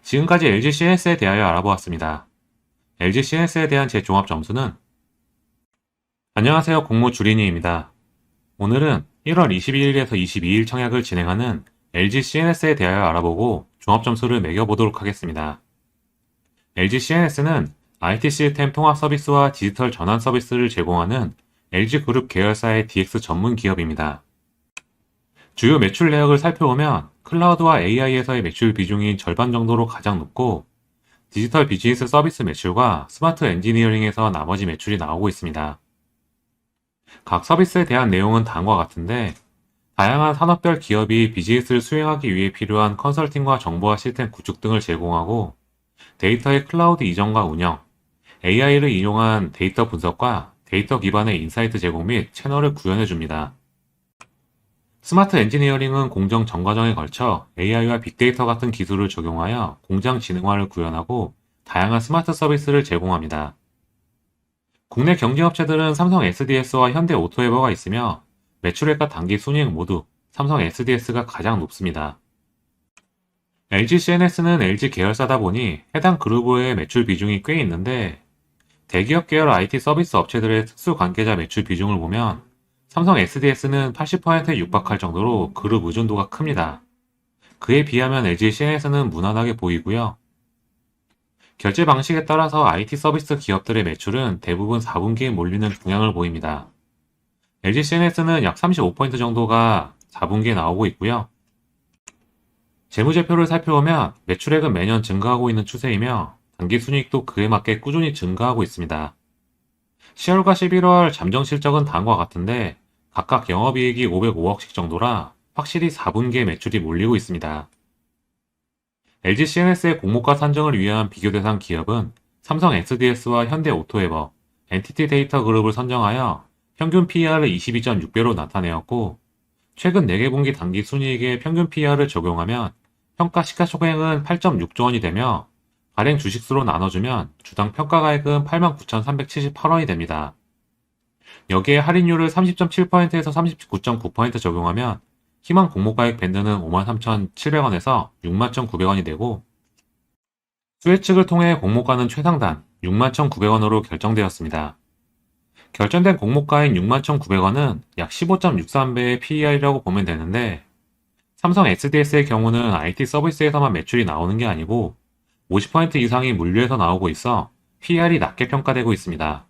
지금까지 LG CNS에 대하여 알아보았습니다. LG CNS에 대한 제 종합 점수는 안녕하세요, 공모 주린이입니다. 오늘은 1월 21일에서 22일 청약을 진행하는 LG CNS에 대하여 알아보고 종합 점수를 매겨보도록 하겠습니다. LG CNS는 IT 시스템 통합 서비스와 디지털 전환 서비스를 제공하는 LG그룹 계열사의 DX 전문 기업입니다. 주요 매출 내역을 살펴보면 클라우드와 AI에서의 매출 비중이 절반 정도로 가장 높고 디지털 비즈니스 서비스 매출과 스마트 엔지니어링에서 나머지 매출이 나오고 있습니다. 각 서비스에 대한 내용은 다음과 같은데 다양한 산업별 기업이 비즈니스를 수행하기 위해 필요한 컨설팅과 정보화 시스템 구축 등을 제공하고 데이터의 클라우드 이전과 운영, AI를 이용한 데이터 분석과 데이터 기반의 인사이트 제공 및 채널을 구현해 줍니다. 스마트 엔지니어링은 공정 전 과정에 걸쳐 AI와 빅데이터 같은 기술을 적용하여 공장 지능화를 구현하고 다양한 스마트 서비스를 제공합니다. 국내 경쟁업체들은 삼성 SDS와 현대 오토에버가 있으며 매출액과 단기 순이익 모두 삼성 SDS가 가장 높습니다. LG CNS는 LG 계열사다 보니 해당 그룹의 매출 비중이 꽤 있는데 대기업 계열 IT 서비스 업체들의 특수 관계자 매출 비중을 보면 삼성 SDS는 80%에 육박할 정도로 그룹 의존도가 큽니다. 그에 비하면 LG CNS는 무난하게 보이고요. 결제 방식에 따라서 IT 서비스 기업들의 매출은 대부분 4분기에 몰리는 경향을 보입니다. LG CNS는 약 35% 정도가 4분기에 나오고 있고요. 재무제표를 살펴보면 매출액은 매년 증가하고 있는 추세이며 단기순이익도 그에 맞게 꾸준히 증가하고 있습니다. 10월과 11월 잠정 실적은 다음과 같은데 각각 영업이익이 505억씩 정도라 확실히 4분기에 매출이 몰리고 있습니다. LG CNS의 공모가 산정을 위한 비교 대상 기업은 삼성 SDS와 현대 오토에버, NTT 데이터 그룹을 선정하여 평균 PER을 22.6배로 나타내었고 최근 4개 분기 단기 순이익에 평균 PER을 적용하면 평가 시가총액은 8.6조 원이 되며 발행 주식수로 나눠주면 주당 평가가액은 89,378원이 됩니다. 여기에 할인율을 30.7%에서 39.9% 적용하면 희망 공모가액 밴드는 53,700원에서 61,900원이 되고 수혜 측을 통해 공모가는 최상단 61,900원으로 결정되었습니다. 결정된 공모가인 61,900원은 약 15.63배의 PER이라고 보면 되는데 삼성 SDS의 경우는 IT 서비스에서만 매출이 나오는 게 아니고 50% 이상이 물류에서 나오고 있어 PER이 낮게 평가되고 있습니다.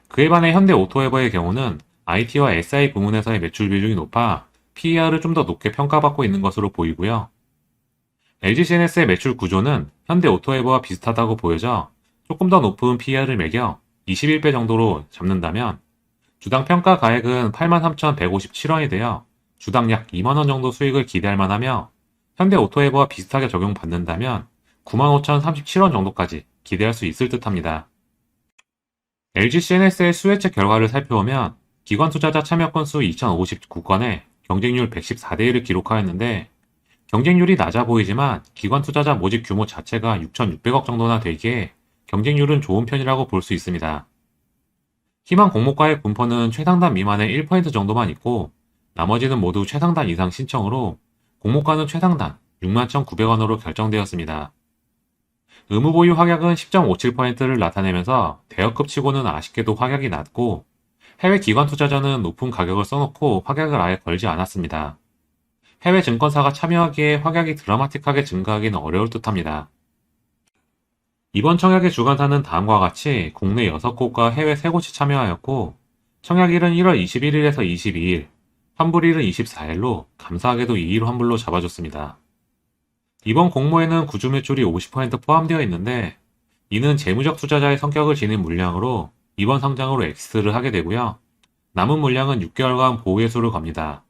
그에 반해 현대 오토에버의 경우는 IT와 SI 부문에서의 매출 비중이 높아 PER을 좀 더 높게 평가받고 있는 것으로 보이고요. LG CNS의 매출 구조는 현대 오토에버와 비슷하다고 보여져 조금 더 높은 PER을 매겨 21배 정도로 잡는다면 주당 평가 가액은 83,157원이 되어 주당 약 2만원 정도 수익을 기대할 만하며 현대 오토에버와 비슷하게 적용받는다면 95,037원 정도까지 기대할 수 있을 듯합니다. LG CNS의 수혜책 결과를 살펴보면 기관 투자자 참여 건수 2,059건에 경쟁률 114대1을 기록하였는데 경쟁률이 낮아 보이지만 기관 투자자 모집 규모 자체가 6,600억 정도나 되기에 경쟁률은 좋은 편이라고 볼 수 있습니다. 희망 공모가의 분포는 최상단 미만의 1% 정도만 있고 나머지는 모두 최상단 이상 신청으로 공모가는 최상단 61,900원으로 결정되었습니다. 의무 보유 확약은 10.57%를 나타내면서 대여급 치고는 아쉽게도 확약이 낮고 해외 기관 투자자는 높은 가격을 써놓고 확약을 아예 걸지 않았습니다. 해외 증권사가 참여하기에 확약이 드라마틱하게 증가하기는 어려울 듯합니다. 이번 청약의 주관사는 다음과 같이 국내 6곳과 해외 3곳이 참여하였고 청약일은 1월 21일에서 22일, 환불일은 24일로 감사하게도 2일 환불로 잡아줬습니다. 이번 공모에는 구주 매출이 50% 포함되어 있는데 이는 재무적 투자자의 성격을 지닌 물량으로 이번 상장으로 엑시트를 하게 되고요. 남은 물량은 6개월간 보유회수를 겁니다.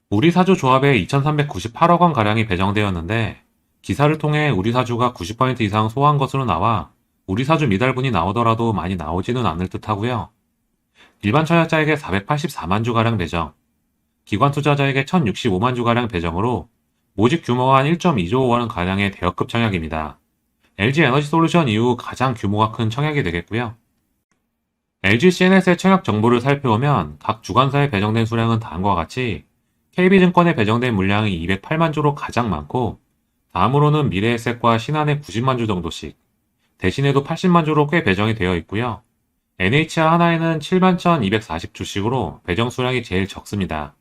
우리사주 조합에 2,398억 원 가량이 배정되었는데 기사를 통해 우리사주가 90% 이상 소화한 것으로 나와 우리사주 미달분이 나오더라도 많이 나오지는 않을 듯 하고요. 일반 청약자에게 484만 주가량 배정, 기관 투자자에게 1,065만 주가량 배정으로 모집 규모가 한 1.2조 원 가량의 대여급 청약입니다. LG 에너지 솔루션 이후 가장 규모가 큰 청약이 되겠고요. LG CNS의 청약 정보를 살펴보면 각 주관사에 배정된 수량은 다음과 같이 KB증권에 배정된 물량이 208만 주로 가장 많고 다음으로는 미래에셋과 신한의 90만 주 정도씩, 대신에도 80만 주로 꽤 배정이 되어 있고요. NH와 하나에는 71,240주씩으로 배정 수량이 제일 적습니다.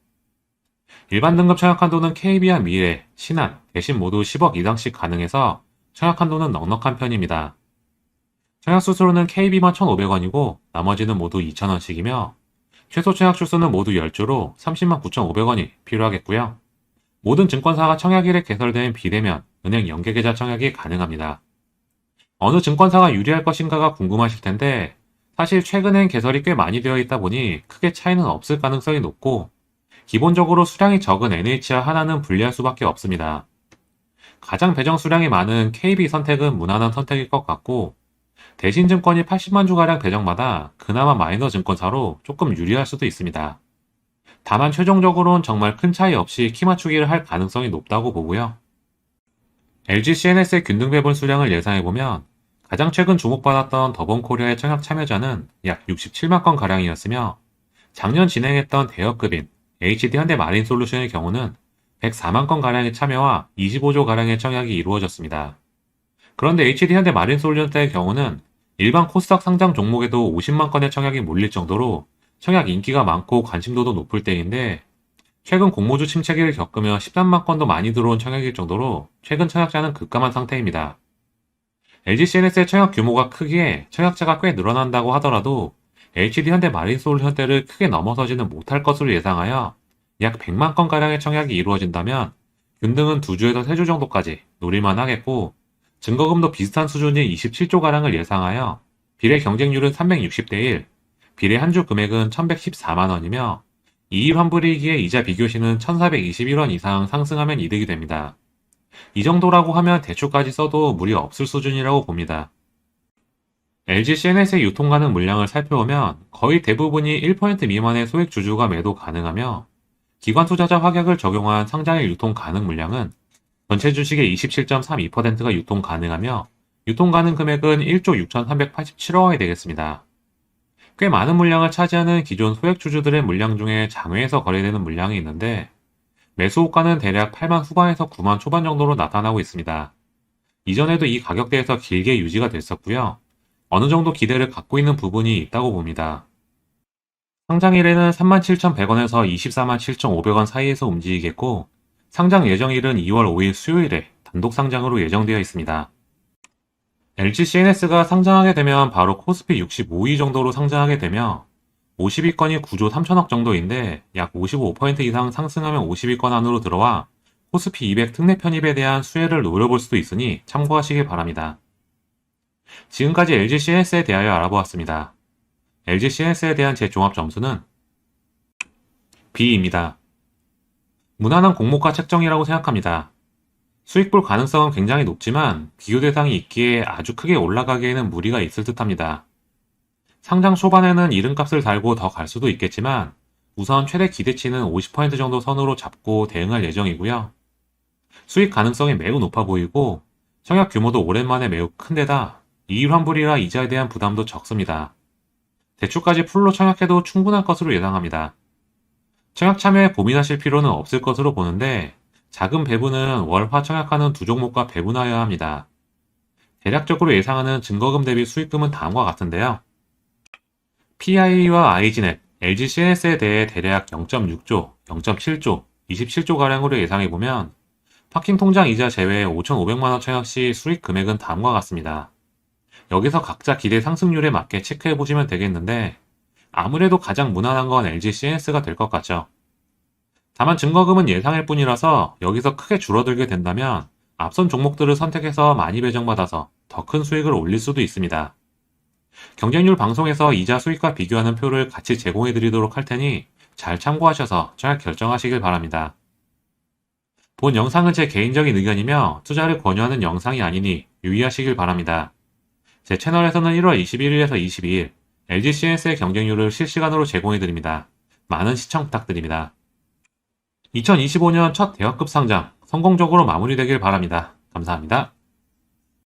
일반 등급 청약 한도는 KB와 미래, 신한, 대신 모두 10억 이상씩 가능해서 청약 한도는 넉넉한 편입니다. 청약 수수료는 KB만 1,500원이고 나머지는 모두 2,000원씩이며 최소 청약 주수는 모두 10주로 30만 9,500원이 필요하겠고요. 모든 증권사가 청약일에 개설된 비대면, 은행 연계계좌 청약이 가능합니다. 어느 증권사가 유리할 것인가가 궁금하실 텐데 사실 최근엔 개설이 꽤 많이 되어 있다 보니 크게 차이는 없을 가능성이 높고 기본적으로 수량이 적은 NH와 하나는 불리할 수밖에 없습니다. 가장 배정 수량이 많은 KB 선택은 무난한 선택일 것 같고 대신증권이 80만 주가량 배정받아 그나마 마이너 증권사로 조금 유리할 수도 있습니다. 다만 최종적으로는 정말 큰 차이 없이 키 맞추기를 할 가능성이 높다고 보고요. LG CNS의 균등 배분 수량을 예상해보면 가장 최근 주목받았던 더본코리아의 청약 참여자는 약 67만 건 가량이었으며 작년 진행했던 대여급인 HD 현대마린솔루션의 경우는 104만 건 가량의 참여와 25조 가량의 청약이 이루어졌습니다. 그런데 HD 현대마린솔루션의 경우는 일반 코스닥 상장 종목에도 50만 건의 청약이 몰릴 정도로 청약 인기가 많고 관심도도 높을 때인데 최근 공모주 침체기를 겪으며 13만 건도 많이 들어온 청약일 정도로 최근 청약자는 급감한 상태입니다. LG CNS의 청약 규모가 크기에 청약자가 꽤 늘어난다고 하더라도 HD 현대마린솔루션대를 크게 넘어서지는 못할 것으로 예상하여 약 100만 건가량의 청약이 이루어진다면 균등은 2주에서 3주 정도까지 노릴만 하겠고 증거금도 비슷한 수준인 27조가량을 예상하여 비례 경쟁률은 360대 1, 비례 한 주 금액은 1114만 원이며 2일 환불이기에 이자 비교시는 1421원 이상 상승하면 이득이 됩니다. 이 정도라고 하면 대출까지 써도 무리 없을 수준이라고 봅니다. LG CNS의 유통 가능 물량을 살펴보면 거의 대부분이 1% 미만의 소액 주주가 매도 가능하며 기관 투자자 확약을 적용한 상장일 유통 가능 물량은 전체 주식의 27.32%가 유통 가능하며 유통 가능 금액은 1조 6,387억 원이 되겠습니다. 꽤 많은 물량을 차지하는 기존 소액 주주들의 물량 중에 장외에서 거래되는 물량이 있는데 매수 호가는 대략 8만 후반에서 9만 초반 정도로 나타나고 있습니다. 이전에도 이 가격대에서 길게 유지가 됐었고요. 어느 정도 기대를 갖고 있는 부분이 있다고 봅니다. 상장일에는 37,100원에서 24만 7,500원 사이에서 움직이겠고 상장 예정일은 2월 5일 수요일에 단독 상장으로 예정되어 있습니다. LG CNS가 상장하게 되면 바로 코스피 65위 정도로 상장하게 되며 50위권이 9조 3천억 정도인데 약 55% 이상 상승하면 50위권 안으로 들어와 코스피 200 특례 편입에 대한 수혜를 노려볼 수도 있으니 참고하시길 바랍니다. 지금까지 LG CNS에 대하여 알아보았습니다. LG CNS에 대한 제 종합 점수는 B입니다. 무난한 공모가 책정이라고 생각합니다. 수익 볼 가능성은 굉장히 높지만 비교 대상이 있기에 아주 크게 올라가기에는 무리가 있을 듯합니다. 상장 초반에는 이름값을 달고 더 갈 수도 있겠지만 우선 최대 기대치는 50% 정도 선으로 잡고 대응할 예정이고요. 수익 가능성이 매우 높아 보이고 청약 규모도 오랜만에 매우 큰데다 2일 환불이라 이자에 대한 부담도 적습니다. 대출까지 풀로 청약해도 충분할 것으로 예상합니다. 청약 참여에 고민하실 필요는 없을 것으로 보는데 작은 배분은 월화 청약하는 두 종목과 배분하여야 합니다. 대략적으로 예상하는 증거금 대비 수익금은 다음과 같은데요. PI와 IGNet, LG CNS에 대해 대략 0.6조, 0.7조, 27조가량으로 예상해보면 파킹 통장 이자 제외 5,500만원 청약 시 수익 금액은 다음과 같습니다. 여기서 각자 기대 상승률에 맞게 체크해보시면 되겠는데 아무래도 가장 무난한 건 LG CNS가 될 것 같죠. 다만 증거금은 예상일 뿐이라서 여기서 크게 줄어들게 된다면 앞선 종목들을 선택해서 많이 배정받아서 더 큰 수익을 올릴 수도 있습니다. 경쟁률 방송에서 이자 수익과 비교하는 표를 같이 제공해 드리도록 할 테니 잘 참고하셔서 청약 결정하시길 바랍니다. 본 영상은 제 개인적인 의견이며 투자를 권유하는 영상이 아니니 유의하시길 바랍니다. 제 채널에서는 1월 21일에서 22일 LG CNS의 경쟁률을 실시간으로 제공해 드립니다. 많은 시청 부탁드립니다. 2025년 첫 대여급 상장 성공적으로 마무리되길 바랍니다. 감사합니다.